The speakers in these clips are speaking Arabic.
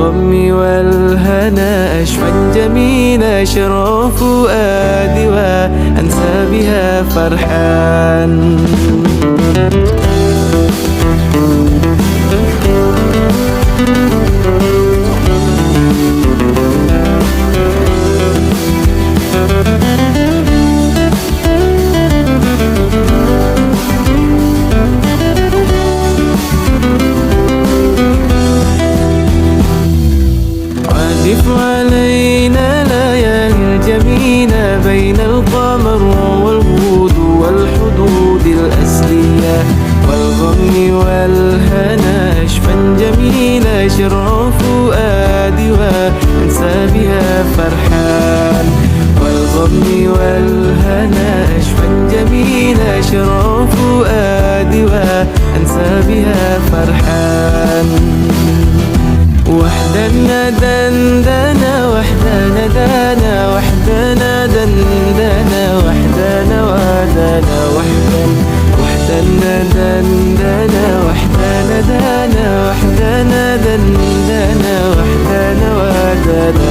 والغم والهنا أشفى جميل شرى فؤادي وأنسى بها فرحان. عزف علينا ليالي الجميلة بين القمر والغود والحدود الأسلية والغم والهنا أشفى جميلة شرى فؤادي وأنسى بها فرحان. والغم والهنا أشفى جميلة شرى فؤادي وأنسى بها فرحان. وحدنا دندنا وحدنا دانا وحدنا دندنا وحدنا ودانا وحدنا دندنا وحدنا دانا وحدنا دندنا وحدنا ودانا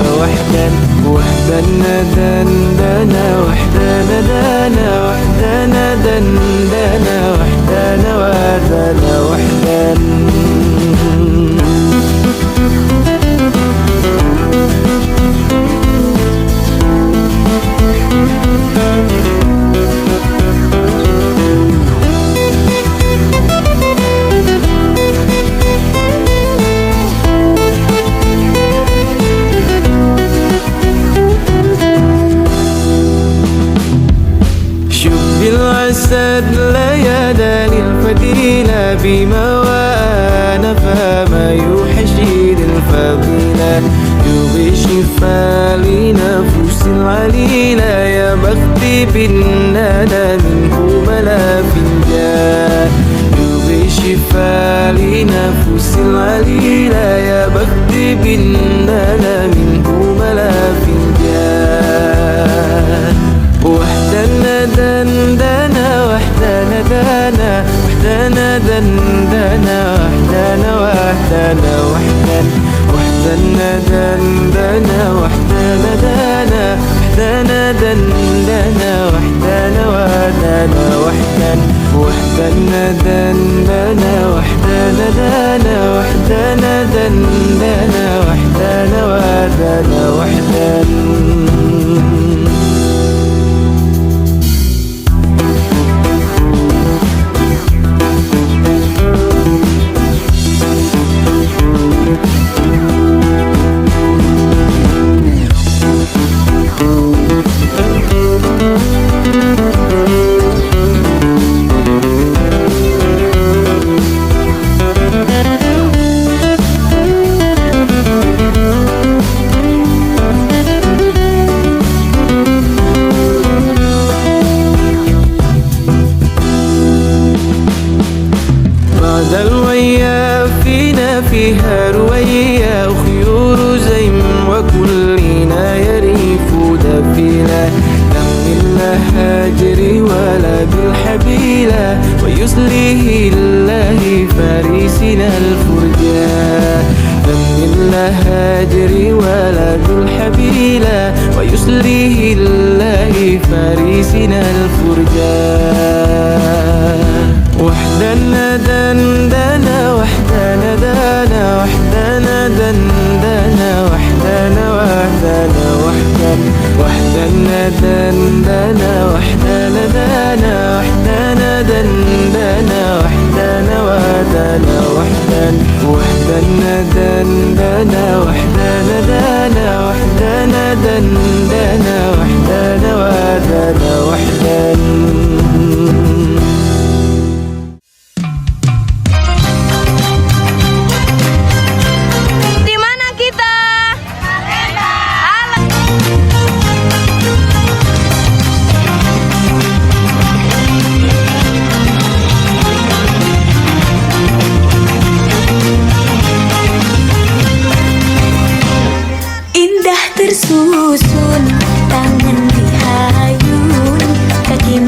وحدنا دندنا وحدنا دانا وحدنا دندنا وحدنا ودانا وحدنا. بالعسد ليالي الفديلة بما وأنا فما يوحشي للفضيلة يبغي شفاء لنفوس العليلة يا بختي بالندى منه ملا فنجان. يبغي شفاء لنفوس العليلة يا بختي بالندى منه ملا فنجان. وحدنا دندنا وحدنا دانا وحدنا دندنا وحدنا وحدنا وحدنا دندنا وحدنا دانا وحدنا دندنا وحدنا ودانا وحدنا دندنا وحدنا دانا وحدنا دندنا وحدنا ودانا وحدنا. الويا فينا فيها رويا وخيور زيم وكلنا يريف دفيلة لم هاجري ولا بالحبيلة ويسليه الله فارسنا الفرجان. لم هاجري ولا بالحبيلة ويسليه الله فارسنا الفرجان. وحدنا دندنا وحدنا دانا وحدنا دندنا وحدنا ودانا وحدنا دندنا وحدنا دانا وحدنا دندنا وحدنا ودانا وحدنا دندنا وحدنا دانا وحدنا دندنا وحدنا ودانا وحدنا. Tersusun tangan dihayun kaki